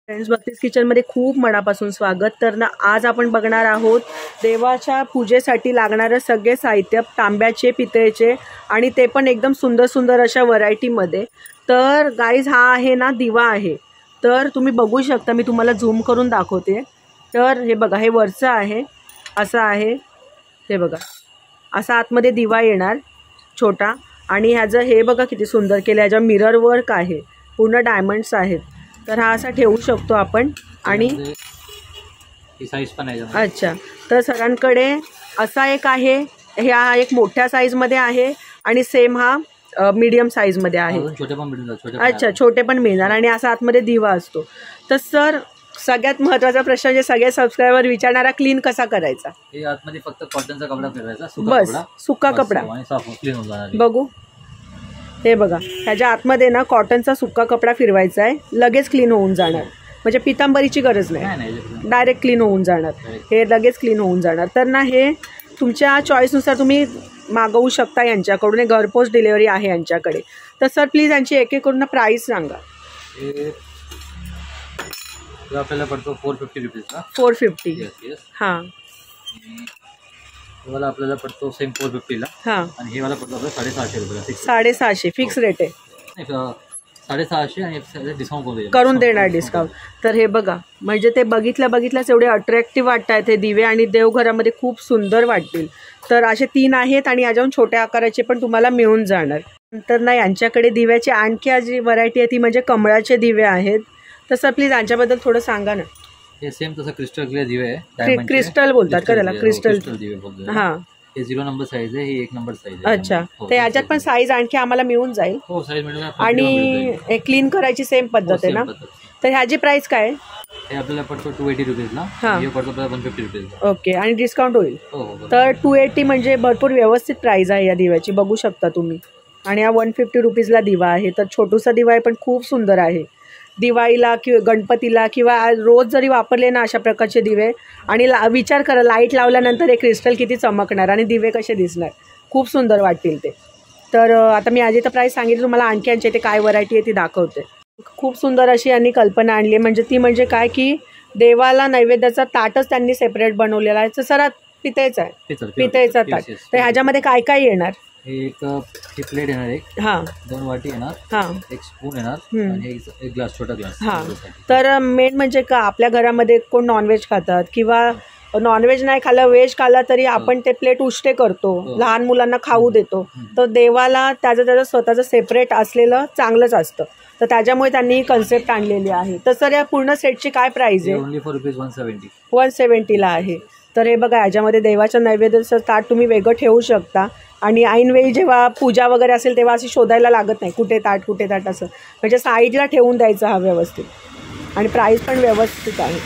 Friends, भक्तीज किचनमध्ये खूप मनापासून स्वागत. तर ना आज आपण बघणार आहोत देवाच्या पूजेसाठी लागणारे सगळे साहित्य, तांब्याचे, पितळेचे आणि ते पण एकदम सुंदर सुंदर अशा व्हरायटीमध्ये. तर गाईज हा आहे ना दिवा आहे. तर तुम्ही बघू शकता, मी तुम्हाला झूम करून दाखवते. तर हे बघा, हे वरचं आहे, असं आहे, हे बघा असा आतमध्ये दिवा येणार छोटा. आणि ह्याचं हे बघा किती सुंदर केलं, ह्याच्या मिरर वर्क आहे, पूर्ण डायमंड्स आहेत. तर हा असा ठेवू शकतो आपण. आणि साईज पण आहे. अच्छा, तर सरांकडे असा एक आहे, हा एक मोठ्या साईजमध्ये आहे आणि सेम हा मीडियम साईजमध्ये आहे. छोटे पण मिळतात. अच्छा, छोटे पण मिळणार. आणि असा आतमध्ये दिवा असतो. तर सर सगळ्यात महत्त्वाचा प्रश्न जे सगळे सबस्क्रायबर विचारणारा, क्लीन कसा करायचा? हे आतमध्ये फक्त कॉटनचा कपडा फिरवायचा, बस सुका कपडा. बघू, हे बघा, ह्याच्या आतमध्ये ना कॉटनचा सुका कपडा फिरवायचा आहे, लगेच क्लीन होऊन जाणार. म्हणजे पितांबरीची गरज नाही, डायरेक्ट क्लीन होऊन जाणार, हे लगेच क्लीन होऊन जाणार. तर ना हे तुमच्या चॉईसनुसार तुम्ही मागवू शकता यांच्याकडून. हे घरपोच डिलिव्हरी आहे यांच्याकडे. तर सर प्लीज यांची एक एक करून प्राईस सांगा. आपल्याला पडतो 450 रुपीजला. 450. हां, वाला आपल्याला पडतो सेम 450 ला. हां, आणि हे वाला पडतो आपल्याला 750 रुपयाला. 750 फिक्स रेट आहे. 650 आणि डिस्काउंट करून देणार डिस्काउंट. तर हे बघा, म्हणजे ते बघितल्याच एवढे अट्रॅक्टिव्ह वाटत आहेत हे दिवे आणि देवघरामध्ये खूप सुंदर वाटतील. तर असे 3 आहेत आणि याच्याहून छोट्या आकाराचे पण तुम्हाला मिळून जाणार. नंतर ना यांच्याकडे दिव्याची आणखी जी व्हरायटी आहे ती म्हणजे कमळाचे दिवे आहेत. तर सर प्लीज यांच्याबद्दल थोडं सांगा ना. हे सेम तसं क्रिस्टल क्लिअर दिवे आहे. क्रिस्टल बोलतात का त्याला? क्रिस्टल दिवे बोलतात. हां, हे 0 नंबर साईज आहे, ही 1 नंबर साईज आहे. अच्छा, तर याच्यात पण साईज आणखी आम्हाला मिळून जाईल. हो, साईज मिळून. आणि क्लीन करायची सेम पद्धत आहे ना. तर ह्याची प्राइस काय आहे? हे आपल्याला पडतो 280 रुपीजला. हे पडतो आपल्याला 150 रुपीजला. ओके, आणि डिस्काउंट होईल. हो. तर 280 म्हणजे भरपूर व्यवस्थित प्राइस आहे या दिव्याची, बघू शकता तुम्ही. आणि हा 150 रुपीजला दिवा आहे. तर छोटूसा दिवा आहे पण खूप सुंदर आहे. दिवाळीला किंवा गणपतीला किंवा रोज जरी वापरले ना अशा प्रकारचे दिवे, आणि विचार करा लाईट लावल्यानंतर हे क्रिस्टल किती चमकणार आणि दिवे कसे दिसणार, खूप सुंदर वाटतील ते. तर आता मी आधी तर प्राईस सांगितली तुम्हाला, आणखी यांच्या इथे काय व्हरायटी आहे ती दाखवते. खूप सुंदर अशी यांनी कल्पना आणली. म्हणजे ती म्हणजे काय की देवाला नैवेद्याचा ताटच त्यांनी सेपरेट बनवलेला आहे. तर सर पितळेचा आहे, पितळेचा ताट. तर ह्याच्यामध्ये काय काय येणार? एक प्लेट येणार, एक 2 वाटी येणार, एक स्पून येणार आणि एक ग्लास, छोटा ग्लास. तर मेन म्हणजे का आपल्या घरामध्ये कोण नॉनव्हेज खातात किंवा नॉनव्हेज नाही खाल्लं, व्हेज खाल्ला तरी आपण ते प्लेट उष्टे करतो, लहान मुलांना खाऊ देतो. तर देवाला त्याचं स्वतःचं सेपरेट असलेलं चांगलंच असतं. तर त्याच्यामुळे त्यांनी ही कन्सेप्ट आणलेली आहे. तर सर या पूर्ण सेटची काय प्राइस आहे? Only for rupees 170. 170ला आहे. तर हे बघा, याच्यामध्ये देवाच्या नैवेद्याचं ताट तुम्ही वेगळं ठेवू शकता. आणि ऐनवेळी जेव्हा पूजा वगैरे असेल तेव्हा अशी शोधायला लागत नाही, कुठे ताट असं. म्हणजे साईडला ठेवून द्यायचं हा व्यवस्थित. आणि प्राईस पण व्यवस्थित आहे.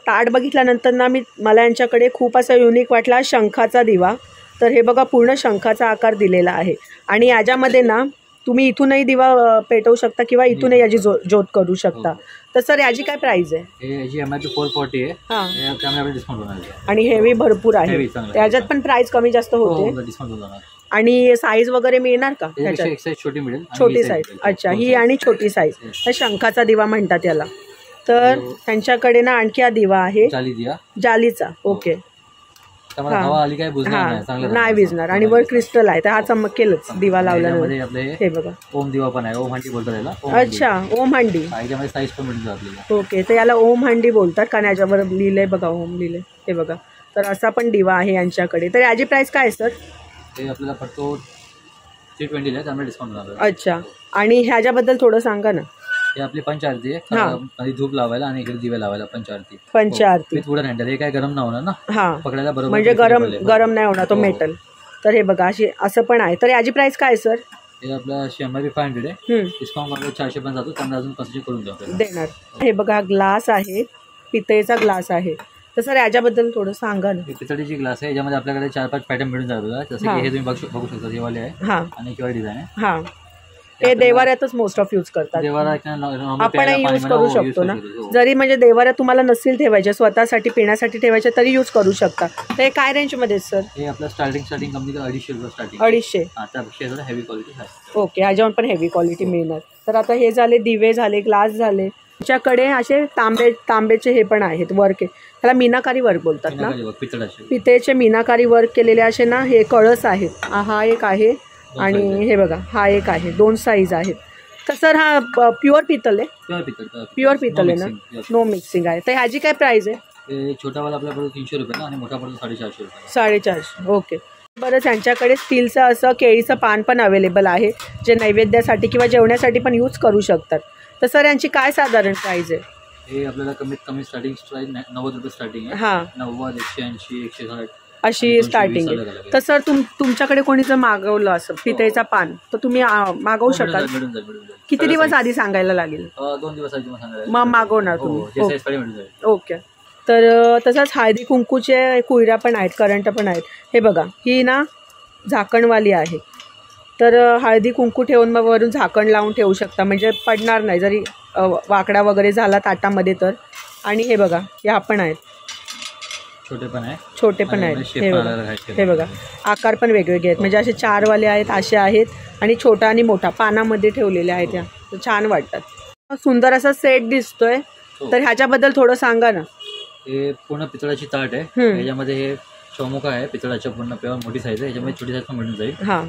ताट बघितल्यानंतर ना मला यांच्याकडे खूप असा युनिक वाटला शंखाचा दिवा. तर हे बघा, पूर्ण शंखाचा आकार दिलेला आहे. आणि याच्यामध्ये ना तुम्ही इथूनही दिवा पेटवू शकता किंवा इथूनही याची ज्योत करू शकता. तर सर याची काय प्राइस आहे? याची MRP 440 आहे. हां, त्यामुळे डिस्काउंट होणार. आणि हेवी भरपूर आहे, त्याच्यात पण प्राइस कमी जास्त होते. डिस्काउंट होणार. आणि साईज वगैरे मिळणार का त्याच्यात? एक साईज छोटी मिळेल, छोटी साईज. अच्छा, ही आणि छोटी साईज. तर शंखाचा दिवा म्हणतात याला. तर त्यांच्याकडे ना आणखी हा दिवा आहे जालीचा. ओके, नाही भिजणार आणि वर क्रिस्टल आहे, तर हा चमकेलच दिवा लावल्यानंतर. हे बघा, ओम दिवा पण आहे, ओम हंडी बोलतात याला. अच्छा, ओम हंडी. साईज पण मिळून जाते. ओके, तर याला ओम हंडी बोलतात कारण याच्यावर लिहिलंय बघा, ओम लिहिलंय. हे बघा, तर असा पण दिवा आहे यांच्याकडे. तर याची प्राइस काय आहे सर? ते आपल्याला पडतो 320 आहे, त्यामुळे डिस्काउंट होणार. अच्छा, आणि ह्याच्याबद्दल थोडं सांगा ना. हे आपली पंचारती आहे, धूप लावायला आणि इकडे दिवे लावायला. पंचारती थोडं हँडल, हे काय गरम नाही होणार ना. हां, पकडायला बरोबर, म्हणजे गरम नाही होणार तो मेटल. तर हे बघा, असं पण आहे. तर याची प्राइस काय सर? हे आपला MRP 500 आहे. डिस्काउंट मध्ये 400 पण जातो, त्यामुळे अजून कन्सेशन करून देणार. हे बघा, ग्लास आहे, पितळेचा ग्लास आहे. तर सर याच्याबद्दल थोडं सांगा ना. पितळेची ग्लास आहे, याच्यामध्ये आपल्याकडे 4-5 पॅटर्न मिळून जातात. जसं की हे तुम्ही बघू शकता, देवाले आहे आणि किंवा डिझाईन आहे. हां, हे देवाऱ्यातच मोस्ट ऑफ यूज करतात. आपणही यूज करू शकतो ना. जरी म्हणजे देवाऱ्यात तुम्हाला नसेल ठेवायचे, स्वतःसाठी पिण्यासाठी ठेवायचे तरी यूज करू शकता. तर हे काय रेंज मध्ये सर? हे आपलं स्टार्टिंग कंपनी 250 स्टार्टिंग. 250. त्यापेक्षा हेवी क्वालिटी आहे. ओके, ह्याच्यावर पण हेवी क्वालिटी मिळणार. तर आता हे झाले दिवे झाले, ग्लास झाले. त्याच्याकडे असे तांब्याचे हे पण आहेत वर्क, त्याला मीनाकारी वर्क बोलतात ना, पितळेचे मीनाकारी वर्क केलेले असे ना हे कळस आहेत. हा एक आहे आणि हे बघा हा एक आहे, 2 साईज आहेत. तर सर हा प्युअर पितल आहे, प्युअर पितल आहे ना, नो मिक्सिंग आहे. तर ह्याची काय प्राइस आहे? छोटा वाला आपल्याकडे 300 रुपये आणि मोठा पडतो 450 रुपये. 450. ओके. बरं, त्यांच्याकडे स्टीलचं असं केळीचं पान पण अवेलेबल आहे, जे नैवेद्यासाठी किंवा जेवण्यासाठी पण यूज करू शकतात. तर सर यांची काय साधारण प्राइस आहे? हे आपल्याला कमीत कमी स्टार्टिंग 90 रुपये स्टार्टिंग आहे. हां, 90, 180, 160 अशी स्टार्टिंग आहे. तर सर तुमच्याकडे कोणी जर मागवलं असं पितळेचा पान तर तुम्ही मागवू शकाल? किती दिवस आधी सांगायला लागेल? 2 दिवस आधी सांगायला. मग मागवणार तुम्ही? ओके. तर तसंच हळदी कुंकूचे कुयऱ्या पण आहेत, करंट पण आहेत. हे बघा, ही ना झाकणवाली आहे. तर हळदी कुंकू ठेवून मग वरून झाकण लावून ठेवू शकता, म्हणजे पडणार नाही जरी वाकडा वगैरे झाला ताटामध्ये तर. आणि हे बघा या पण आहेत, छोटे पण आहेत. हे बघा आकार पण वेगवेगळे आहेत, म्हणजे असे 4 वाले आहेत, असे आहेत आणि छोटा आणि मोठा पानामध्ये ठेवलेले आहेत. या छान वाटतात. सुंदर असा सेट दिसतोय. तर ह्याच्याबद्दल थोडं सांगा ना. हे पूर्ण पितळाची ताट आहे. याच्यामध्ये हे चौमुखा आहे पितळाच्या, पूर्ण प्युअर मोठी साईज आहे. याच्यामध्ये छोटी साईज पण मिळून जाईल. हा,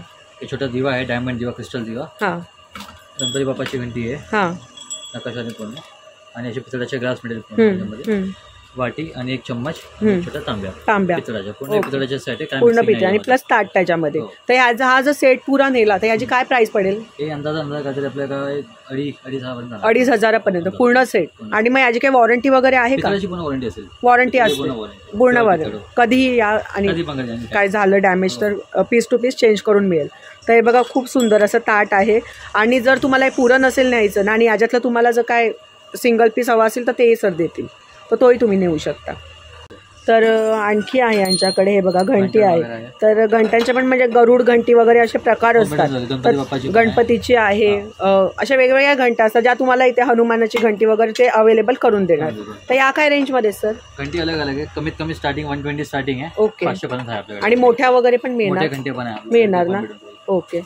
हे छोटा दिवा आहे, डायमंड दिवा, क्रिस्टल दिवा. हा, गणपती बाप्पाची घंटी आहे. हा, नकाशाने पूर्ण. आणि असे पितळाचे ग्लास मिळेल त्याच्यामध्ये. वाटी आणि 1 चम्मच छोटा तांब्या पितळाच्या, पूर्ण पितळाच्या सेट आहे, पूर्ण पितळ आणि प्लस ताट त्याच्यामध्ये. तर हा जर सेट पुरा नेला तर याची काय प्राइस पडेल? हे अंदाज काहीतरी आपल्याकडे 2,500 पर्यंत पूर्ण सेट. आणि मग याची काही वॉरंटी वगैरे आहे का? वॉरंटी असेल, वॉरंटी असते पूर्ण वॉरंटी. कधीही या आणि काय झालं डॅमेज तर पीस टू पीस चेंज करून मिळेल. तर हे बघा खूप सुंदर असं ताट आहे. आणि जर तुम्हाला हे पुरं नसेल न्यायचं ना आणि याच्यातलं तुम्हाला जर काय सिंगल पीस हवा असेल तर तेही सर देतील, तर तोही तुम्ही नेऊ शकता. तर आणखी आहे यांच्याकडे, हे बघा घंटी आहे. तर घंटांचे पण म्हणजे गरुड घंटी वगैरे असे प्रकार असतात. गणपतीची आहे, अशा वेगवेगळ्या घंटा असतात ज्या तुम्हाला इथे हनुमानाची घंटी वगैरे ते अवेलेबल करून देणार. तर या काय रेंजमध्ये सर? घंटी अलग अलग आहे, कमीत कमी स्टार्टिंग 120 स्टार्टिंग आहे. ओके. 500 पर्यंत आहे आपल्याकडे. आणि मोठ्या वगैरे पण मिळणार ना? ओके.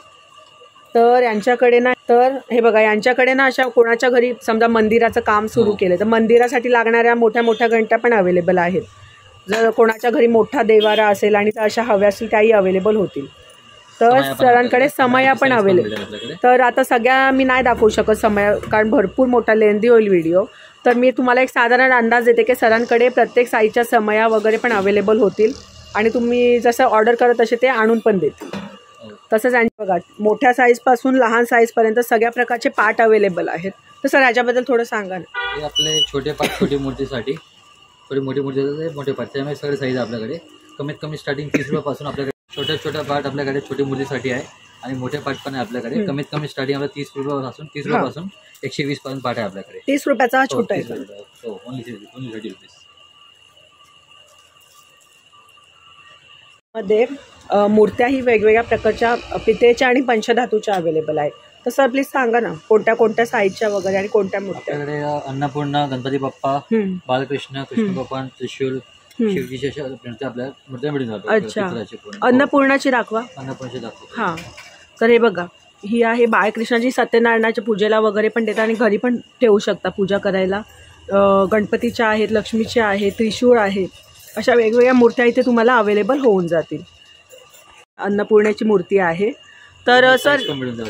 तर यांच्याकडे ना, तर हे बघा यांच्याकडे ना अशा कोणाच्या घरी समजा मंदिराचं काम सुरू केलं तर मंदिरासाठी लागणाऱ्या मोठ्या मोठ्या घंटा पण अवेलेबल आहेत. जर कोणाच्या घरी मोठा देवारा असेल आणि अशा हव्या असतील त्याही अवेलेबल होतील. तर सरांकडे समया पण अवेलेबल. तर आता सगळ्या मी नाही दाखवू शकत समया, कारण भरपूर मोठा लेंदी होईल व्हिडिओ. तर मी तुम्हाला एक साधारण अंदाज देते की सरांकडे प्रत्येक साईजच्या समया वगैरे पण अवेलेबल होतील आणि तुम्ही जसं ऑर्डर करत तसे ते आणून पण देतील. तसंच यांची बघा मोठ्या साईजपासून लहान साईजपर्यंत सगळ्या प्रकारचे पार्ट अवेलेबल आहेत. तर सर ह्याच्याबद्दल थोडं सांगा ना. हे आपले छोटे पार्ट, छोटी मूर्तीसाठी, थोडी मोठी मूर्ती मोठे पार्ट, त्यामुळे सगळे साईज आपल्याकडे कमीत कमी स्टार्टिंग 30 रुपयापासून आपल्याकडे छोट्या पार्ट आपल्याकडे छोटी मूर्तीसाठी आहे आणि मोठे पार्ट पण आहे आपल्याकडे. कमीत कमी स्टार्टिंग आपल्याला 30 रुपयापासून 120 पर्यंत पार्ट आहे आपल्याकडे. 30 रुपयाचा हा छोटा आहे. हो, ओनली 30 रुपीज मध्ये मूर्त्याही वेगवेगळ्या प्रकारच्या पितळेच्या आणि पंचधातूच्या अवेलेबल आहेत. तर सर प्लीज सांगा ना कोणत्या साईजच्या वगैरे आणि कोणत्या मूर्त्या? अन्नपूर्णा, गणपती बाप्पा, बालकृष्ण, कृष्ण भगवान, त्रिशूल, शिवजीच्या आपल्या मूर्त्या मिळून जातात. अच्छा, अन्नपूर्णाची दाखवा. अन्नपूर्णाची दाखवा. हां, तर हे बघा ही आहे बाळकृष्णाची. सत्यनारायणाच्या पूजेला वगैरे पण देतात आणि घरी पण ठेवू शकता पूजा करायला. गणपतीच्या आहेत, लक्ष्मीच्या आहेत, त्रिशूळ आहेत. अशा वेगवेगळ्या मूर्त्या इथे तुम्हाला अवेलेबल होऊन जातील. अन्नपूर्णेची मूर्ती आहे. तर सर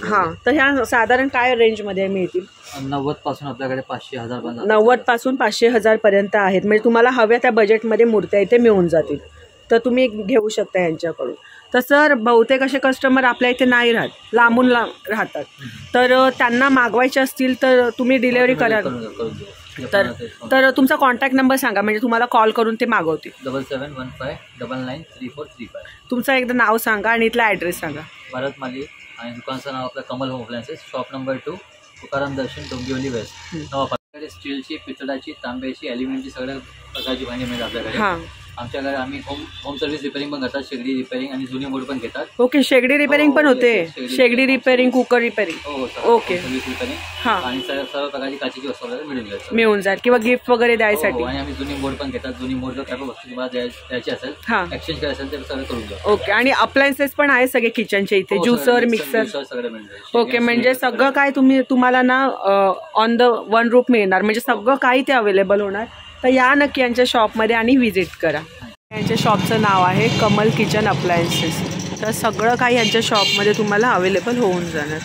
हां, तर ह्या साधारण काय रेंजमध्ये मिळतील? 90 पासून आपल्याकडे 500-1000 पर्यंत. 90 पासून 500-1000 पर्यंत आहेत. म्हणजे तुम्हाला हव्या त्या बजेटमध्ये मूर्त्या इथे मिळून जातील. तर तुम्ही घेऊ शकता यांच्याकडून. तर सर बहुतेक असे कस्टमर आपल्या इथे नाही राहत, लांबून राहतात. तर त्यांना मागवायचे असतील तर तुम्ही डिलेवरी करा. तर तुमचा कॉन्टॅक्ट नंबर सांगा, म्हणजे तुम्हाला कॉल करून ते मागवतील. 7715993435. तुमचं एकदा नाव सांगा आणि इथला ॲड्रेस सांगा. भारत माली आणि दुकानचं नाव आपलं Kamal home appliances, shop number 2, Tukaram Darshan, Dombivli west. स्टीलची, पितळाची, तांब्याची, ॲल्युमिनियमची सगळ्या प्रकारची भांडी मिळतात आपल्याकडे. हां, आमच्याकडे आम्ही होम सर्व्हिस रिपेअरिंग पण करतात, शेगडी रिपेअरिंग आणि जुनी मोड पण घेतात. ओके, शेगडी रिपेअरिंग पण होते, शेगडी रिपेअरिंग, कुकर रिपेअरिंग. ओके, हां, आणि सर्व प्रकारची काचेची वस्तू मिळून जाईल किंवा गिफ्ट वगैरे द्यायसाठी. आणि आम्ही जुनी मोड पण घेतात, जुनी मोड जर काय वस्तू तुम्हाला द्यायची असेल, एक्सचेंज करायचं असेल तर सगळं करून द्या. ओके, आणि अप्लायन्सेस पण आहे सगळे किचनचे इथे, ज्युसर, मिक्सर सगळं मिळतं. ओके, म्हणजे सगळं काय तुम्हाला ना ऑन द वन रूफ मिळणार, म्हणजे सगळं काही ते अवेलेबल होणार. तर या नक्की यांच्या शॉपमध्ये आणि व्हिजिट करा. यांच्या शॉपचं नाव आहे कमल किचन अप्लायन्सेस. तर सगळं काही यांच्या शॉपमध्ये तुम्हाला अवेलेबल होऊन जाणार.